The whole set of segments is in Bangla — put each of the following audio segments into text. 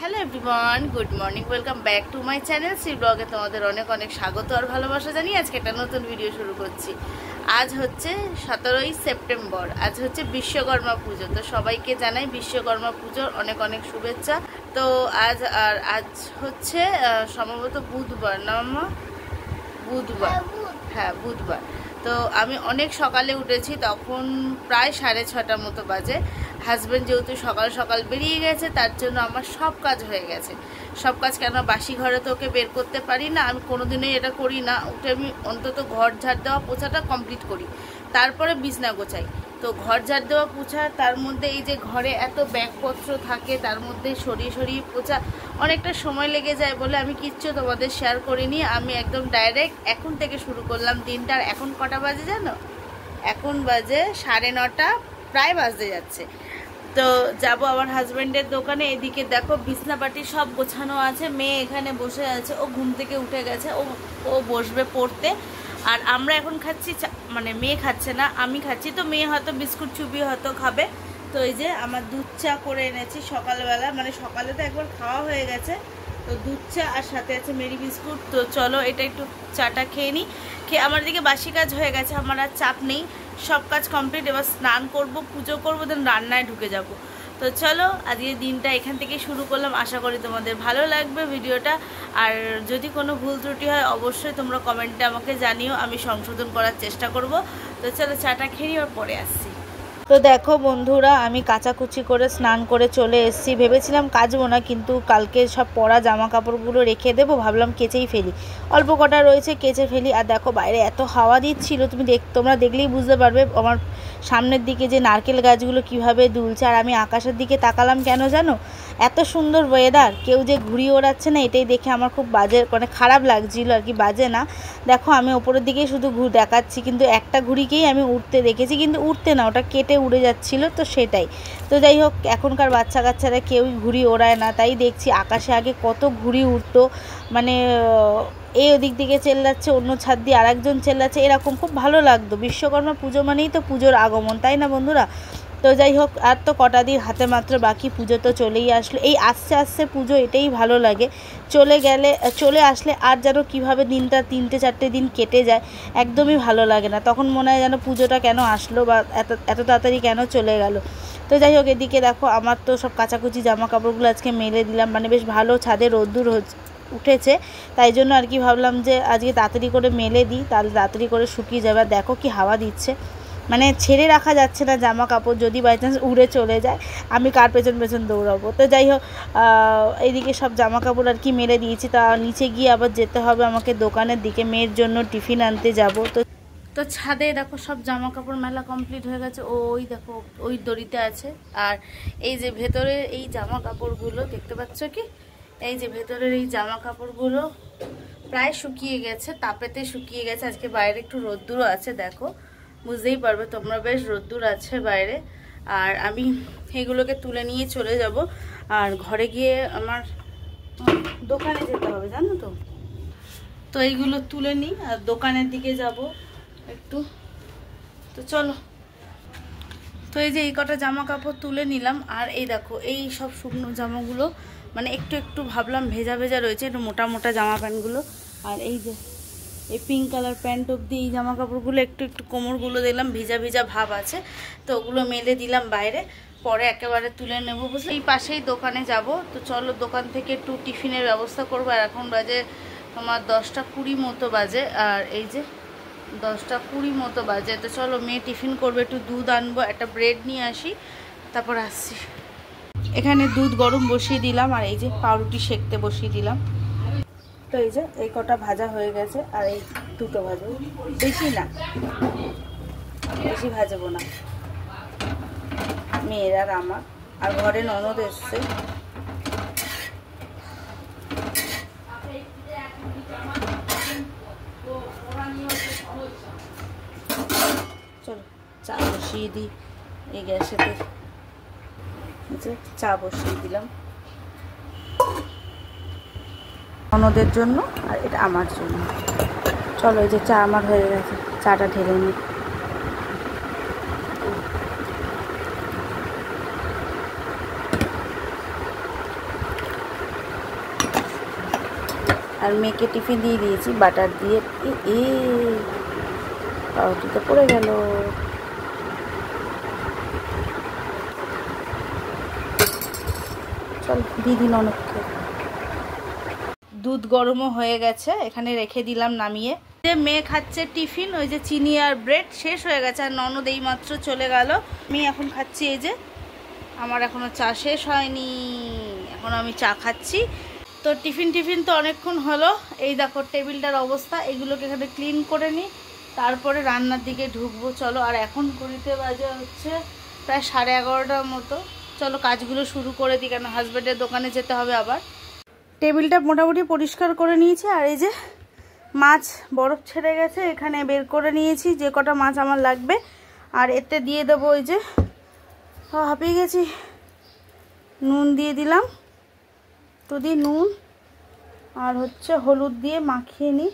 Hello everyone, good morning, welcome back to my channel Shri ব্লগে। তোমাদের অনেক অনেক স্বাগত আর ভালোবাসা জানিয়ে আজকে একটা নতুন ভিডিও শুরু করছি। আজ হচ্ছে 17ই সেপ্টেম্বর, আজ হচ্ছে বিশ্বকর্মা পুজো। তো সবাইকে জানাই বিশ্বকর্মা পুজোর অনেক অনেক শুভেচ্ছা। তো আজ হচ্ছে সম্ভবত বুধবার না মামা? বুধবার, হ্যাঁ বুধবার। তো আমি অনেক সকালে উঠেছি, তখন প্রায় 6:30 মতো বাজে। হাজব্যান্ড যেহেতু সকাল সকাল বেরিয়ে গেছে, তার জন্য আমার সব কাজ হয়ে গেছে। সব কাজ কেন, বাসি ঘরে তো ওকে বের করতে পারি না, আমি কোনোদিনই এটা করি না। উঠে আমি অন্তত ঘর ঝাড় দেওয়া পোছাটা কমপ্লিট করি, তারপরে বিছনা গোছাই। তো ঘর ঝাড় দেওয়া পোছা, তার মধ্যে এই যে ঘরে এত ব্যাগপত্র থাকে, তার মধ্যে সরিয়ে সরিয়ে পোছা অনেকটা সময় লেগে যায় বলে আমি কিচ্ছু তোমাদের শেয়ার করিনি। আমি একদম ডাইরেক্ট এখন থেকে শুরু করলাম দিনটা। আর এখন কটা বাজে জানো? এখন বাজে 9:30, প্রায় বাজতে যাচ্ছে। তো যাব আমার হাজব্যান্ডের দোকানে। এদিকে দেখো বিছনাপাটি সব গোছানো আছে, মেয়ে এখানে বসে আছে, ও ঘুম থেকে উঠে গেছে, ও বসবে পড়তে। আর আমরা এখন খাচ্ছি, মানে মেয়ে খাচ্ছে না, আমি খাচ্ছি। তো মেয়ে হয়তো বিস্কুট চুবিয়ে হয়তো খাবে। তো এই যে আমার দুধ চা করে এনেছি সকালবেলা, মানে সকালে তো একবার খাওয়া হয়ে গেছে। তো দুধ চা আর সাথে আছে মেরি বিস্কুট। তো চলো এটা একটু চাটা খেয়ে নিই। খেয়ে আমার দিকে বাসি কাজ হয়ে গেছে, আমার আর চাপ নেই, সব কাজ কমপ্লিট। এবার স্নান করব, পুজো করবো, দেন রান্নায় ঢুকে যাব। তো চলো আজকের দিনটা এখান থেকে শুরু করলাম। আশা করি তোমাদের ভালো লাগবে ভিডিওটা। আর যদি কোনো ভুল ত্রুটি হয় অবশ্যই তোমরা কমেন্টে আমাকে জানিও, আমি সংশোধন করার চেষ্টা করব। তো চলো চাটা খেয়ে আর পরে আসছি। তো দেখো বন্ধুরা, আমি কাচাকুচি করে স্নান করে চলে এসেছি। ভেবেছিলাম কাচবো না, কিন্তু কালকে সব পরা জামা কাপড়গুলো রেখে দেবো, ভাবলাম কেচেই ফেলি। অল্প কটা রয়েছে, কেচে ফেলি। আর দেখো বাইরে এত হাওয়া দিচ্ছিল, তোমরা দেখলেই বুঝতে পারবে আমার সামনের দিকে যে নারকেল গাছগুলো কিভাবে দুলছে। আর আমি আকাশের দিকে তাকালাম কেন জানো? এত সুন্দর ওয়েদার, কেউ যে ঘুড়ি ওড়াচ্ছে না, এটাই দেখে আমার খুব বাজে, মানে খারাপ লাগছিল আর কি। বাজে না, দেখো আমি ওপরের দিকেই শুধু দেখাচ্ছি, কিন্তু একটা ঘুড়িকেই আমি উঠতে দেখেছি, কিন্তু উঠতে না, ওটা কেটে উড়ে যাচ্ছিল। তো সেটাই। তো যাই হোক, এখনকার বাচ্চা কাচ্চারা কেউই ঘুড়ি ওড়ায় না, তাই দেখছি আকাশে আগে কত ঘুড়ি উঠতো, মানে এই ওদিক দিকে চেল্লাচ্ছে, অন্য ছাদ দিয়ে আরেকজন চেল্লাচ্ছে, এরকম খুব ভালো লাগতো। বিশ্বকর্মা পুজো মানেই তো পুজোর আগমন, তাই না বন্ধুরা? তো যাই হোক, আর তো কটা দিন হাতে মাত্র বাকি, পুজো তো চলেই আসলো। এই আস্তে আস্তে পুজো, এটাই ভালো লাগে। চলে আসলে আর যেন কীভাবে দিনটা 3-4 দিন কেটে যায়, একদমই ভালো লাগে না। তখন মনে হয় যেন পুজোটা কেন আসলো, বা এত তাড়াতাড়ি কেন চলে গেল। তো যাই হোক, এদিকে দেখো আমার তো সব কাচাকুচি জামা কাপড়গুলো আজকে মেলে দিলাম, মানে বেশ ভালো ছাদে রোদ্দুর উঠেছে, তাই জন্য আর কি ভাবলাম যে আজকে তাড়াতাড়ি করে মেলে দিই, তাহলে তাড়াতাড়ি করে শুকিয়ে যাবে। দেখো কি হাওয়া দিচ্ছে, মানে ছেড়ে রাখা যাচ্ছে না জামা কাপড়, যদি বাই চান্স উড়ে চলে যায় আমি কার পেছন পেছন দৌড়াবো। তো যাই হোক, এইদিকে সব জামা কাপড় আর কি মেলে দিয়েছি। তা নিচে গিয়ে আবার যেতে হবে আমাকে দোকানের দিকে, মেয়ের জন্য টিফিন আনতে যাব। তো ছাদে দেখো সব জামা কাপড় মেলা কমপ্লিট হয়ে গেছে। ওই দেখো ওই দড়িতে আছে। আর এই যে ভেতরে এই জামা কাপড়গুলো দেখতে পাচ্ছ কি, এই যে ভেতরের এই জামা কাপড়গুলো প্রায় শুকিয়ে গেছে, তাপেতে শুকিয়ে গেছে। আজকে বাইরে একটু রোদ্দুরও আছে, দেখো বুঝতেই পারবে তোমরা, বেশ রোদ্দুর আছে বাইরে। আর আমি এগুলোকে তুলে নিয়ে চলে যাব। আর ঘরে গিয়ে আমার দোকানে যেতে হবে, জানো তো। তো এইগুলো তুলে নিই আর দোকানের দিকে যাব একটু। তো চলো। তো এই যে এই কটা জামা কাপড় তুলে নিলাম। আর এই দেখো এই সব শুকনো জামাগুলো, মানে একটু একটু ভাবলাম ভেজা ভেজা রয়েছে, একটু মোটা মোটা জামা প্যান্টগুলো। আর এই যে এই পিঙ্ক কালার প্যান্ট অবধি এই জামা কাপড়গুলো একটু একটু কোমরগুলো দেখলাম ভিজা ভিজা ভাব আছে, তো ওগুলো মেলে দিলাম বাইরে, পরে একেবারে তুলে নেবো, বুঝলে। এই পাশেই দোকানে যাব। তো চলো দোকান থেকে একটু টিফিনের ব্যবস্থা করবো। আর এখন বাজে তোমার 10টা 20 মতো বাজে। আর এই যে 10টা 20 মতো বাজে। তো চলো মেয়ে টিফিন করবে, একটু দুধ আনবো, একটা ব্রেড নিয়ে আসি, তারপর আসছি। এখানে দুধ গরম বসিয়ে দিলাম, আর এই যে পাউরুটি সেঁকতে বসিয়ে দিলাম। তো এই যে এই কটা ভাজা হয়ে গেছে, আর এই দুটো ভাজবো, বেশি না, বেশি ভাজবো না, মেয়ের আর আমার। আর ঘরে ননদ এসছে। চলো চা বসিয়ে দিই এই গ্যাসেতে। চা বসিয়ে দিলাম ননদের জন্য, আর এটা আমার জন্য। চলো এই যে চা আমার হয়ে গেছে, চাটা ঢেলে নিই। আর মেয়েকে টিফিন দিয়ে দিয়েছি বাটার দিয়ে। পাউরুটিতে পড়ে গেল। চল দিদি ননদকে। দুধ গরমও হয়ে গেছে, এখানে রেখে দিলাম নামিয়ে। যে মেয়ে খাচ্ছে টিফিন, ওই যে চিনি আর ব্রেড শেষ হয়ে গেছে, আর ননদ এই মাত্র চলে গেল। আমি এখন খাচ্ছি, এই যে আমার এখনো চা শেষ হয়নি, এখন আমি চা খাচ্ছি। তো টিফিন তো অনেকক্ষণ হলো। এই দেখো টেবিলটার অবস্থা, এগুলোকে এখানে ক্লিন করে নিই, তারপরে রান্নার দিকে ঢুকবো। চলো, আর এখন ঘড়িতে বাজে হচ্ছে প্রায় 11:30টার মতো। চলো কাজগুলো শুরু করে দিই, কেন হাজব্যান্ডের দোকানে যেতে হবে আবার। টেবিলটা মোটামুটি পরিষ্কার করে নিয়েছি, আর এই যে মাছ বরফ ছেড়ে গেছে, এখানে বের করে নিয়েছি যে কটা মাছ আমার লাগবে। আর এতে দিয়ে দেবো, ওই যে হাঁপিয়ে গেছি, নুন দিয়ে দিলাম, তো দিয়ে নুন আর হচ্ছে হলুদ দিয়ে মাখিয়ে নিই।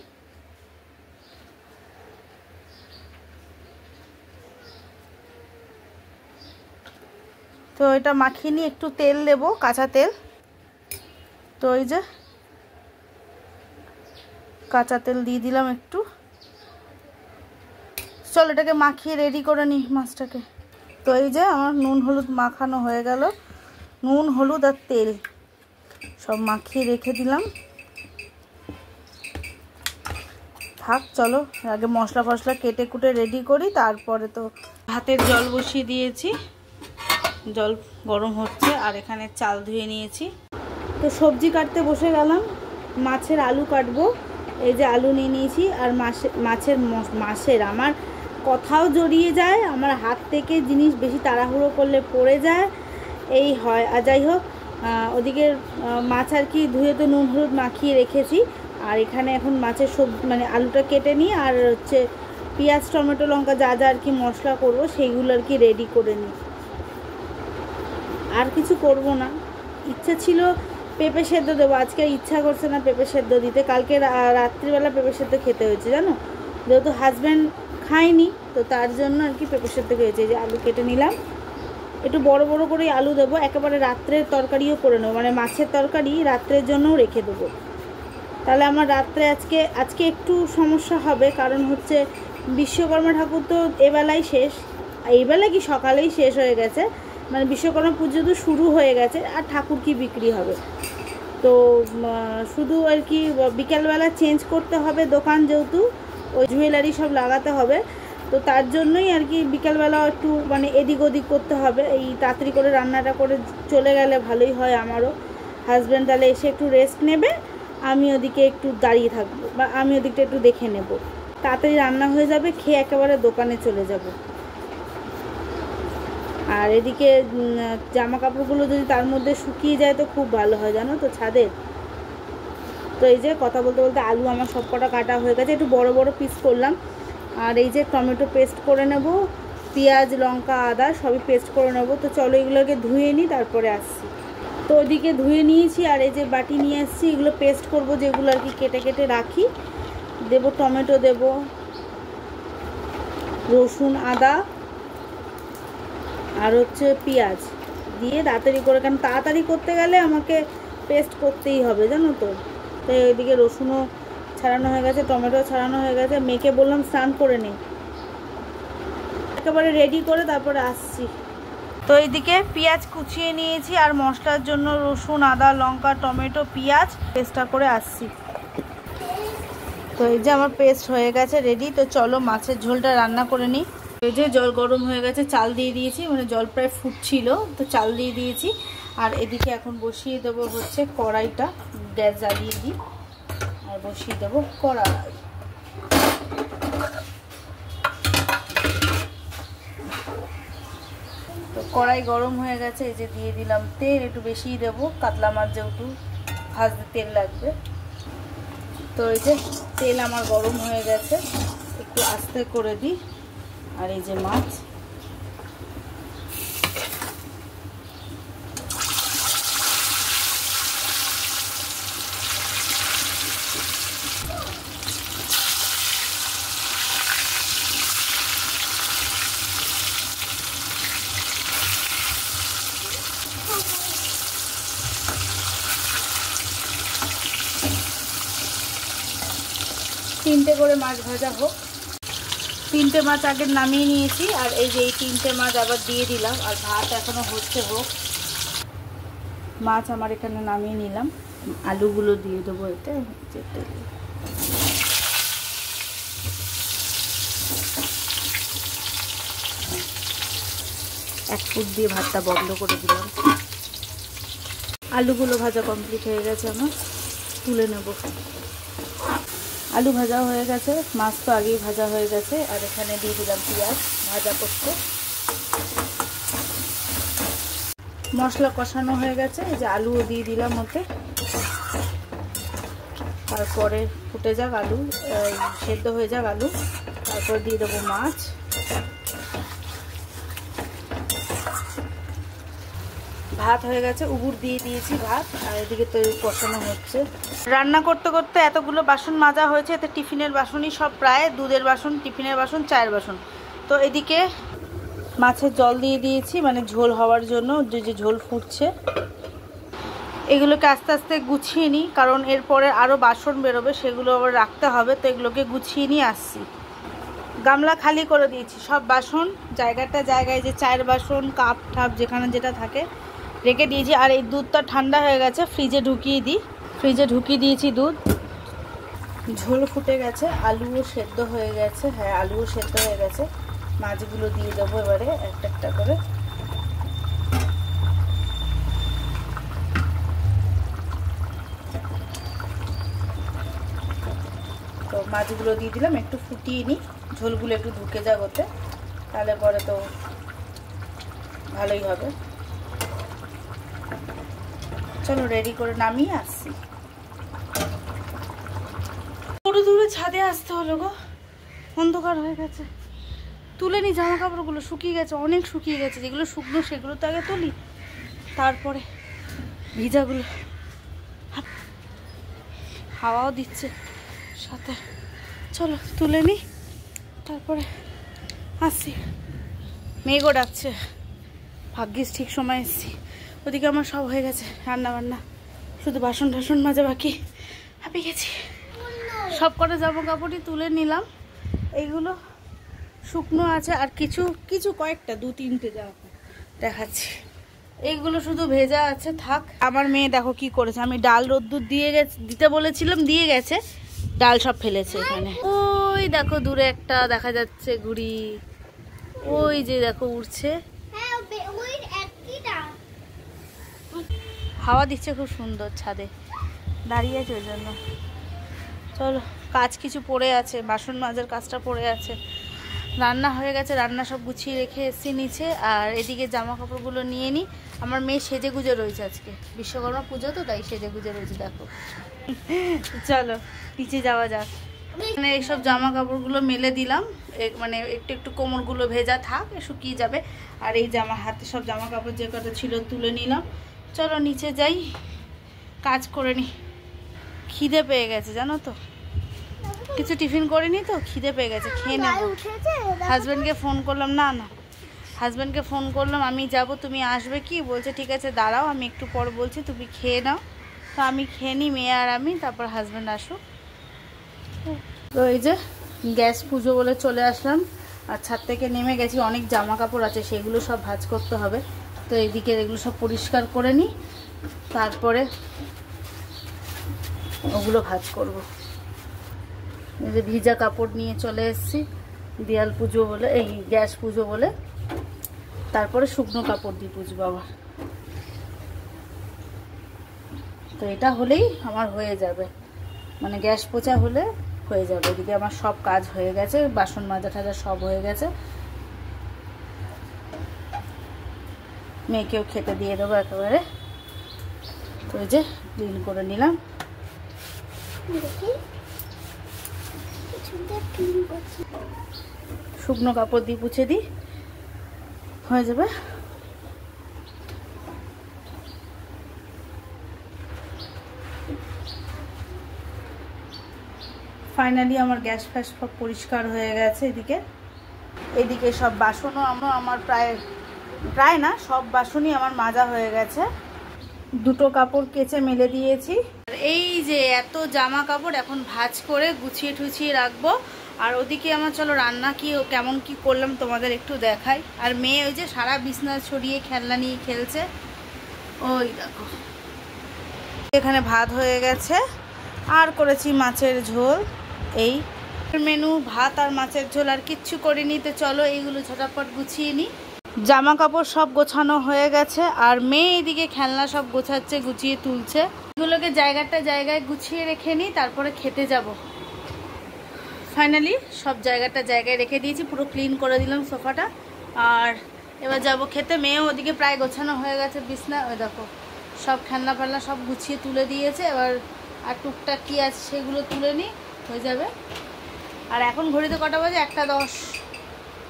তো এটা মাখিয়ে নিয়ে একটু তেল দেব, কাঁচা তেল। তো এই যে কাঁচা তেল দিয়ে দিলাম একটু। চল এটাকে মাখিয়ে রেডি করে নিই মাছটাকে। তো এই যে আমার নুন হলুদ মাখানো হয়ে গেল, নুন হলুদ আর তেল সব মাখিয়ে রেখে দিলাম। থাক, চলো আগে মশলা ফসলা কেটে কুটে রেডি করি, তারপরে তো ভাতের জল বসিয়ে দিয়েছি, জল গরম হচ্ছে। আর এখানে চাল ধুয়ে নিয়েছি। তো সবজি কাটতে বসে গেলাম, মাছের আলু কাটবো। এই যে আলু নিয়ে নিয়েছি, আর মাছের আমার কথাও জড়িয়ে যায়, আমার হাত থেকে জিনিস বেশি তাড়াহুড়ো করলে পড়ে যায়, এই হয়। আর যাই হোক, ওদিকে মাছ আর কি ধুয়ে তো নুন হলুদ মাখিয়ে রেখেছি। আর এখানে এখন মাছের সবজি মানে আলুটা কেটে নিই, আর হচ্ছে পেঁয়াজ টমেটো লঙ্কা যা যা আর কি মশলা করবো সেইগুলো আর কি রেডি করে নিই। আর কিছু করব না। ইচ্ছা ছিল পেঁপে সেদ্ধ দেবো, আজকে ইচ্ছা করছে না পেঁপে সেদ্ধ দিতে। কালকে রাত্রিবেলা পেঁপে সেদ্ধ খেতে হয়েছে জানো, যেহেতু হাজব্যান্ড খায়নি, তো তার জন্য আর কি পেঁপে সেদ্ধ খেয়েছে। যে আলু কেটে নিলাম, একটু বড় বড় করেই আলু দেবো, একেবারে রাত্রের তরকারিও করে নেবো, মানে মাছের তরকারি রাত্রের জন্যও রেখে দেবো। তাহলে আমার রাত্রে আজকে একটু সমস্যা হবে, কারণ হচ্ছে বিশ্বকর্মা ঠাকুর তো এবেলায় শেষ, এইবেলায় কি সকালেই শেষ হয়ে গেছে, মানে বিশ্বকর্মা পুজো তো শুরু হয়ে গেছে, আর ঠাকুর কি বিক্রি হবে। তো শুধু আর কি বিকেলবেলা চেঞ্জ করতে হবে দোকান, যেহেতু ওই জুয়েলারি সব লাগাতে হবে, তো তার জন্যই আর কি বিকেলবেলা একটু মানে এদিক ওদিক করতে হবে। এই তাড়াতাড়ি করে রান্নাটা করে চলে গেলে ভালোই হয় আমারও। হাজব্যান্ড তাহলে এসে একটু রেস্ট নেবে, আমি ওদিকে একটু দাঁড়িয়ে থাকবো, বা আমি ওদিকটা একটু দেখে নেব, তাড়াতাড়ি রান্না হয়ে যাবে, খেয়ে একেবারে দোকানে চলে যাব। আর এদিকে জামা কাপড়গুলো যদি তার মধ্যে শুকিয়ে যায় তো খুব ভালো হয় জানো তো, ছাদের। তো এই যে কথা বলতে বলতে আলু আমার সব কটা কাটা হয়ে গেছে, একটু বড় বড় পিস করলাম। আর এই যে টমেটো পেস্ট করে নেব, পেঁয়াজ লঙ্কা আদা সবই পেস্ট করে নেব। তো চলো এগুলোকে ধুয়ে নিই, তারপরে আসছি। তো ওইদিকে ধুয়ে নিয়েছি, আর এই যে বাটি নিয়ে আসছি, এগুলো পেস্ট করব, যেগুলো আর কি কেটে কেটে রাখি। দেব টমেটো, দেব রসুন আদা আর হচ্ছে পেঁয়াজ দিয়ে তাড়াতাড়ি করে, কারণ তাড়াতাড়ি করতে গেলে আমাকে পেস্ট করতেই হবে জানো তো। তো এইদিকে রসুনও ছাড়ানো হয়ে গেছে, টমেটো ছাড়ানো হয়ে গেছে। মেয়েকে বললাম স্নান করে নে, একেবারে রেডি করে তারপরে আসছি। তো এইদিকে পেঁয়াজ কুচিয়ে নিয়েছি, আর মশলার জন্য রসুন আদা লঙ্কা টমেটো পেঁয়াজ পেস্টটা করে আসছি। তো এই যে আমার পেস্ট হয়ে গেছে রেডি। তো চলো মাছের ঝোলটা রান্না করে নিই। এই যে জল গরম হয়ে গেছে, চাল দিয়ে দিয়েছি, মানে জল প্রায় ফুটছিল, তো চাল দিয়ে দিয়েছি। আর এদিকে এখন বসিয়ে দেবো হচ্ছে কড়াইটা, গ্যাস জ্বালিয়ে দিই আর বসিয়ে দেবো কড়াই। তো কড়াই গরম হয়ে গেছে, এই যে দিয়ে দিলাম তেল, একটু বেশিই দেবো, কাতলা মাছ যেহেতু ভাজতে তেল লাগবে। তো এই যে তেল আমার গরম হয়ে গেছে, একটু আস্তে করে দিই। আর এই যে মাছ, 3টে করে মাছ ভাজা হোক। 3টে মাছ আগে নামিয়ে নিয়েছি, আর এই যে এই 3টে মাছ আবার দিয়ে দিলাম, আর ভাত এখনো হচ্ছে হোক। মাছ আমার এখানে নামিয়ে নিলাম, আলুগুলো দিয়ে দেবো এতে। এক ফুট দিয়ে ভাতটা বন্ধ করে দিলাম। আলুগুলো ভাজা কমপ্লিট হয়ে গেছে, আমার তুলে নেব। আলু ভাজা হয়ে গেছে, মাছ তো আগেই ভাজা হয়ে গেছে, আর এখানে দিয়ে দিলাম পেঁয়াজ ভাজা করতে। মশলা কষানো হয়ে গেছে, এই যে আলুও দিয়ে দিলাম ওতে। তারপরে ফুটে যাক আলু, সেদ্ধ হয়ে যাক আলু, তারপর দিয়ে দেবো মাছ। ভাত হয়ে গেছে, উগুর দিয়ে দিয়েছি ভাত, আর এদিকে তো কষানো হচ্ছে। রান্না করতে করতে এতগুলো বাসন মাজা হয়েছে, এতে টিফিনের বাসনই সব, প্রায় দুধের বাসন, টিফিনের বাসন, চায়ের বাসন। তো এদিকে মাছের জল দিয়ে দিয়েছি, মানে ঝোল হওয়ার জন্য, যে ঝোল ফুটছে। এগুলোকে আস্তে আস্তে গুছিয়ে নিই, কারণ এরপরে আরও বাসন বেরোবে, সেগুলো আবার রাখতে হবে। তো এগুলোকে গুছিয়ে নিয়ে আসছি। গামলা খালি করে দিয়েছি, সব বাসন জায়গায়, যে চায়ের বাসন, কাপ ঠাপ যেখানে যেটা থাকে রেখে দিয়েছি। আর এই দুধটা ঠান্ডা হয়ে গেছে, ফ্রিজে ঢুকিয়ে দিই। ফ্রিজে ঢুকিয়ে দিয়েছি দুধ। ঝোল ফুটে গেছে, আলুও সেদ্ধ হয়ে গেছে। হ্যাঁ, আলুও সেদ্ধ হয়ে গেছে। মাছগুলো দিয়ে দেবো এবারে একটা একটা করে। তো মাছগুলো দিয়ে দিলাম, একটু ফুটিয়ে নিই, ঝোলগুলো একটু ঢুকে যাক ওতে, তাহলে পরে তো ভালোই হবে। চলো রেডি করে নামিয়ে আসছি। দূরে ছাদে আসতে হলো গো, অন্ধকার হয়ে গেছে। তুলে নি জামা কাপড়গুলো, শুকিয়ে গেছে, অনেক শুকিয়ে গেছে। যেগুলো শুকনো সেগুলো তো আগে তুলি, তারপরে ভিজাগুলো। হাওয়াও দিচ্ছে সাথে। চলো তুলে নি, তারপরে আসছি। মেঘও ডাকছে, ভাগ্যিস ঠিক সময় এসছি। ওদিকে আমার সব হয়ে গেছে রান্না বান্না, শুধু বাসন টাসন মাজা বাকি। হাঁপিয়ে গেছি। সব কটা জামা কাপড়ই তুলে নিলাম, এইগুলো শুকনো আছে, আর কিছু কয়েকটা 2-3টে জামা দেখাচ্ছি। এইগুলো শুধু ভেজা আছে, থাক। আমার মেয়ে দেখো কি করেছে, আমি ডাল রোদ্দুর দিতে বলেছিলাম, দিয়ে গেছে, ডাল সব ফেলেছে এখানে। ওই দেখো দূরে একটা দেখা যাচ্ছে ঘুড়ি, ওই যে দেখো উড়ছে, হাওয়া দিচ্ছে খুব সুন্দর, ছাদে দাঁড়িয়ে আছে ওই জন্য। চলো, কাজ কিছু পড়ে আছে, বাসন মাজার কাজটা পড়ে আছে। রান্না হয়ে গেছে, রান্না সব গুছিয়ে রেখে এসেছি নিচে। আর এদিকে জামা কাপড়গুলো নিয়ে নিই। আমার মেয়ে সেজে গুজে রয়েছে, আজকে বিশ্বকর্মা পুজো তো, তাই সেজে গুজে রয়েছে দেখো। চলো নিচে যাওয়া যাক। মানে এইসব জামা কাপড়গুলো মেলে দিলাম, মানে একটু একটু কোমরগুলো ভেজা থাক, শুকিয়ে যাবে। আর এই হাতে সব জামা কাপড় যে কটা ছিল তুলে নিলাম। চলো নিচে যাই, কাজ করে নি। খিদে পেয়ে গেছে জানো তো, কিছু টিফিন করিনি তো, খিদে পেয়ে গেছে, খেয়ে নেব। হাজব্যান্ডকে ফোন করলাম, না হাজব্যান্ডকে ফোন করলাম, আমি যাব, তুমি আসবে কি? বলছে ঠিক আছে দাঁড়াও, আমি একটু পর বলছি, তুমি খেয়ে নাও। তো আমি খেয়ে নিই, মেয়ে আর আমি, তারপর হাজব্যান্ড আসুক। তো এই যে গ্যাস পুজো বলে চলে আসলাম, আর ছাদ থেকে নেমে গেছি। অনেক জামা কাপড় আছে, সেগুলো সব ভাঁজ করতে হবে। তো এইদিকে এগুলো সব পরিষ্কার করে নিই, তারপরে ওগুলো ভাঁজ করব। এই যে ভিজা কাপড় নিয়ে চলে এসেছি, দেয়াল পুজো বলে, এই গ্যাস পুজো বলে। তারপরে শুকনো কাপড় দিয়ে পুজবো আবার। তো এটা হলেই আমার হয়ে যাবে, মানে গ্যাস পোছা হলে হয়ে যাবে। এদিকে আমার সব কাজ হয়ে গেছে, বাসন মাজা টাজা সব হয়ে গেছে। মেয়েকেও খেতে দিয়ে দেবো একেবারে। তো এই যে ক্লিন করে নিলাম। শুকনো কাপড় দিয়ে পুছে দিই, হয়ে যাবে। ফাইনালি আমার গ্যাস ফ্যাস সব পরিষ্কার হয়ে গেছে। এদিকে সব বাসনও আমার প্রায় না, সব বাসনই আমার মাজা হয়ে গেছে। দুটো কাপড় কেচে মেলে দিয়েছি। এই যে এত জামা কাপড় এখন ভাঁজ করে গুছিয়ে ঠুছিয়ে রাখবো। আর ওদিকে আমার চলো রান্না কি কেমন কি করলাম তোমাদের একটু দেখাই। আর মেয়ে ওই যে সারা বিছনা ছড়িয়ে খেলনা নিয়ে খেলছে। ওই দেখো এখানে ভাত হয়ে গেছে, আর করেছি মাছের ঝোল। এই মেনু ভাত আর মাছের ঝোল, আর কিচ্ছু করিনি। তো চলো এইগুলো ঝটাপট গুছিয়ে নিই। জামা কাপড় সব গোছানো হয়ে গেছে, আর মেয়ে এদিকে খেলনা সব গোছাচ্ছে, গুছিয়ে তুলছে। এগুলোকে জায়গায় গুছিয়ে রেখে নিই, তারপরে খেতে যাব। ফাইনালি সব জায়গায় রেখে দিয়েছি, পুরো ক্লিন করে দিলাম সোফাটা। আর এবার যাব খেতে। মেয়েও ওদিকে প্রায় গোছানো হয়ে গেছে বিছনা। ওই দেখো সব খেলনা ফেলনা সব গুছিয়ে তুলে দিয়েছে। এবার আর টুকটাক কী আছে সেগুলো তুলে নিই, হয়ে যাবে। আর এখন ঘড়িতে কটা বাজে? 1:10।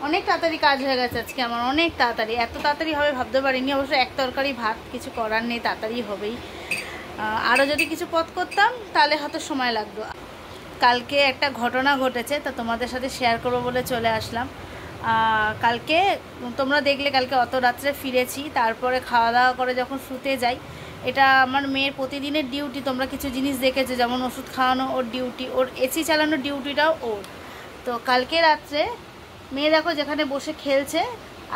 অনেক তাড়াতাড়ি কাজ হয়ে গেছে আজকে আমার, অনেক তাড়াতাড়ি। এত তাড়াতাড়ি হবে ভাবতে পারিনি। অবশ্য এক তরকারি ভাত, কিছু করার নেই, তাড়াতাড়ি হবেই। আরও যদি কিছু পথ করতাম তাহলে হয়তো সময় লাগতো। কালকে একটা ঘটনা ঘটেছে, তা তোমাদের সাথে শেয়ার করবো বলে চলে আসলাম। কালকে তোমরা দেখলে কালকে অত রাত্রে ফিরেছি, তারপরে খাওয়া দাওয়া করে যখন শুতে যাই। এটা আমার মেয়ের প্রতিদিনের ডিউটি। তোমরা কিছু জিনিস দেখেছো, যেমন ওষুধ খাওয়ানো ওর ডিউটি, ওর এসি চালানোর ডিউটিটাও ওর। তো কালকে রাত্রে মেয়ে দেখো যেখানে বসে খেলছে,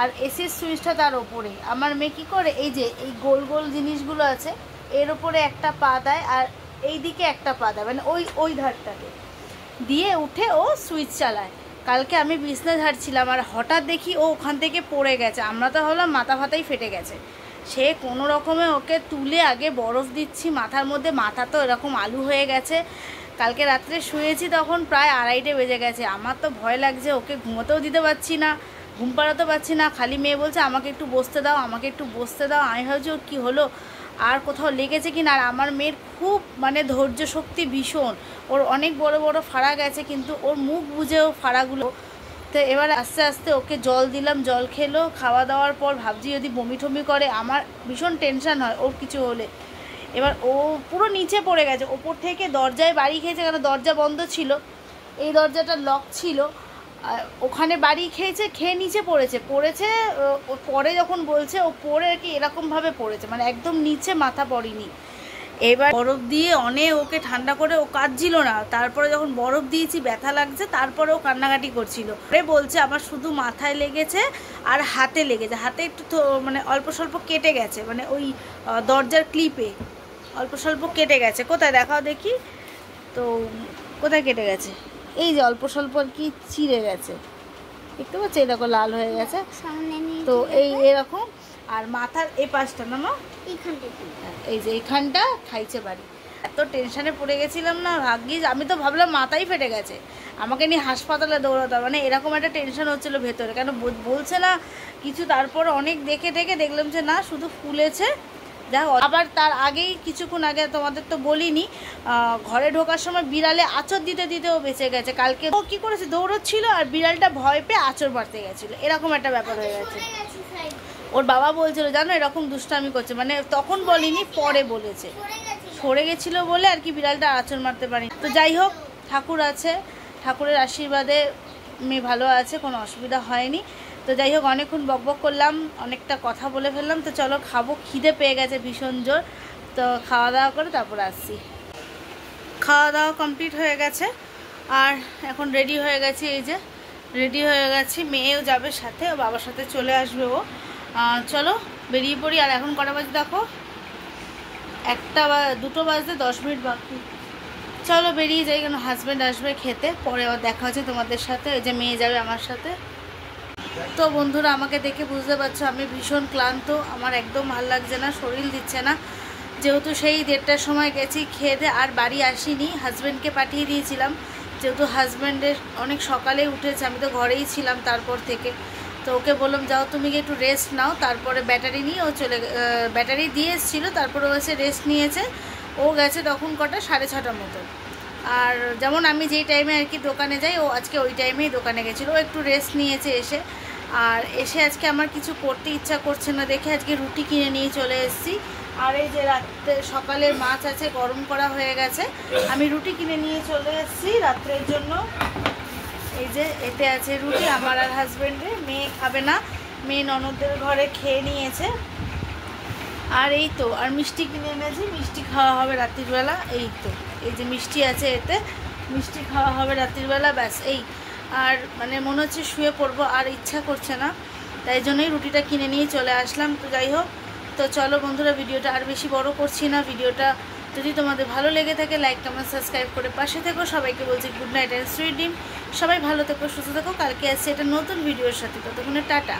আর এসির সুইচটা তার ওপরে। আমার মেয়ে কী করে, এই যে এই গোল গোল জিনিসগুলো আছে এর ওপরে একটা পা দেয়, আর এই দিকে একটা পা দেয়, মানে ওই ধারটাকে দিয়ে উঠে ও সুইচ চালায়। কালকে আমি বিছনা ঝাড়ছিলাম, আর হঠাৎ দেখি ও ওখান থেকে পড়ে গেছে। আমরা তো ভাবলাম মাথা ফাতাই ফেটে গেছে। সে কোনো রকমে ওকে তুলে আগে বরফ দিচ্ছি মাথার মধ্যে। মাথা তো এরকম আলু হয়ে গেছে। কালকে রাত্রে শুয়েছি তখন প্রায় 2:30 বেজে গেছে। আমার তো ভয় লাগছে, ওকে ঘুমোতেও দিতে পারছি না, ঘুম পাড়াতে পারছি না। খালি মেয়ে বলছে আমাকে একটু বসতে দাও, আমাকে একটু বসতে দাও। আমি ভাবছি ওর কী হলো, আর কোথাও লেগেছে কি না। আর আমার মেয়ের খুব মানে ধৈর্য শক্তি ভীষণ। ওর অনেক বড় বড় ফাড়া গেছে, কিন্তু ওর মুখ বুঝেও ফাড়াগুলো। তো এবার আস্তে আস্তে ওকে জল দিলাম, জল খেলো। খাওয়া দাওয়ার পর ভাবছি যদি বমি টমি করে, আমার ভীষণ টেনশান হয় ওর কিছু হলে। এবার ও পুরো নিচে পড়ে গেছে, ওপর থেকে দরজায় বাড়ি খেয়েছে, কারণ দরজা বন্ধ ছিল, এই দরজাটা লক ছিল। ওখানে বাড়ি খেয়েছে, খেয়ে নিচে পড়েছে। ও পরে যখন বলছে ও পড়ে আর কি এরকমভাবে পড়েছে, মানে একদম নিচে মাথা পড়েনি। এবার বরফ দিয়ে অনেক ওকে ঠান্ডা করে, ও কাঁদছিল না। তারপরে যখন বরফ দিয়েছি ব্যথা লাগছে, তারপরে ও কান্নাকাটি করছিল। বলছে আমার শুধু মাথায় লেগেছে আর হাতে লেগেছে। হাতে একটু মানে অল্প স্বল্প কেটে গেছে, মানে ওই দরজার ক্লিপে অল্প স্বল্প কেটে গেছে। কোথায় দেখাও দেখি তো, কোথায় কেটে গেছে? এই যে অল্প স্বল্প আর কি চিড়ে গেছে, দেখতে পাচ্ছি, এরকম লাল হয়ে গেছে তো এই এরকম। আর মাথার এই পাশটা না মা, এই যে এইখানটা খাইছে বাড়ি। এত টেনশানে পড়ে গেছিলাম না, ভাগ্যিস। আমি তো ভাবলাম মাথাই ফেটে গেছে, আমাকে নিয়ে হাসপাতালে দৌড়াতে, মানে এরকম একটা টেনশন হচ্ছিলো ভেতরে, কেন বলছে না কিছু। তারপর অনেক দেখে দেখলাম যে না, শুধু ফুলেছে। যাক, আবার তার আগেই কিছুক্ষণ আগে তোমাদের তো বলিনি, ঘরে ঢোকার সময় বিড়ালে আঁচড় দিতে ও বেঁচে গেছে। কালকে ও কী করেছে, দৌড়চ্ছিল আর বিড়ালটা ভয় পেয়ে আঁচড় মারতে গেছিলো, এরকম একটা ব্যাপার হয়ে গেছে। ওর বাবা বলছিল জানো এরকম দুষ্টামি করছে, মানে তখন বলিনি, পরে বলেছে সরে গেছিলো বলে আর কি বিড়ালটা আঁচড় মারতে পারি। তো যাই হোক, ঠাকুর আছে, ঠাকুরের আশীর্বাদে মেয়ে ভালো আছে, কোনো অসুবিধা হয়নি। তো যাই হোক, অনেকক্ষণ বকবক করলাম, অনেকটা কথা বলে ফেললাম। তো চলো খাবো, খিদে পেয়ে গেছে ভীষণ জোর। তো খাওয়া দাওয়া করে তারপর আসছি। খাওয়া দাওয়া কমপ্লিট হয়ে গেছে, আর এখন রেডি হয়ে গেছি। এই যে রেডি হয়ে গেছি, মেয়েও যাবে সাথে, ও বাবার সাথে চলে আসবে ও। চলো বেরিয়ে পড়ি। আর এখন কটা বাজে দেখো, 2টো বাজতে 10 মিনিট বাকি। চলো বেরিয়ে যাই, কেন হাজব্যান্ড আসবে খেতে, পরে আবার দেখা হচ্ছে তোমাদের সাথে। ওই যে মেয়ে যাবে আমার সাথে। তো বন্ধুরা, আমাকে দেখে বুঝতে পারছো আমি ভীষণ ক্লান্ত, আমার একদম ভালো লাগছে না, শরীর দিচ্ছে না। যেহেতু সেই 1:30টার সময় গেছি খেয়ে দিয়ে, আর বাড়ি আসিনি, হাজব্যান্ডকে পাঠিয়ে দিয়েছিলাম। যেহেতু হাজব্যান্ডের অনেক সকালে উঠেছে, আমি তো ঘরেই ছিলাম তারপর থেকে। তো ওকে বললাম যাও তুমি একটু রেস্ট নাও। তারপরে ব্যাটারি নিয়ে ও ব্যাটারি দিয়ে এসেছিলো, তারপরে ও এসে রেস্ট নিয়েছে। ও গেছে তখন কটা, 6:30টার মতো। আর যেমন আমি যেই টাইমে আর কি দোকানে যাই, ও আজকে ওই টাইমেই দোকানে গেছিলো। ও একটু রেস্ট নিয়েছে এসে। আর এসে আজকে আমার কিছু করতে ইচ্ছা করছে না দেখে আজকে রুটি কিনে নিয়ে চলে এসেছি। আর এই যে রাত্রে সকালের মাছ আছে, গরম করা হয়ে গেছে, আমি রুটি কিনে নিয়ে চলে এসেছি রাত্রের জন্য। এই যে এতে আছে রুটি, আমার আর হাজব্যান্ডের। মেয়ে খাবে না, মেয়ে ননদের ঘরে খেয়ে নিয়েছে। আর এই তো আর মিষ্টি কিনে এনেছি, মিষ্টি খাওয়া হবে রাত্রিবেলা। এই তো এই যে মিষ্টি আছে, এতে মিষ্টি খাওয়া হবে রাত্রিবেলা, ব্যাস। এই আর মানে মনে হচ্ছে শুয়ে পড়বো, আর ইচ্ছা করছে না, তাই জন্যই রুটিটা কিনে নিয়ে চলে আসলাম। তো যাই হোক, তো চলো বন্ধুরা, ভিডিওটা আর বেশি বড় করছি না। ভিডিওটা যদি তোমাদের ভালো লেগে থাকে লাইক কমেন্ট সাবস্ক্রাইব করে পাশে থেকো। সবাইকে বলছি good night and sweet dream. সবাই ভালো থেকো, সুস্থ থেকো। কালকে আসছে একটা নতুন ভিডিওর সাথে, ততক্ষণে টাটা।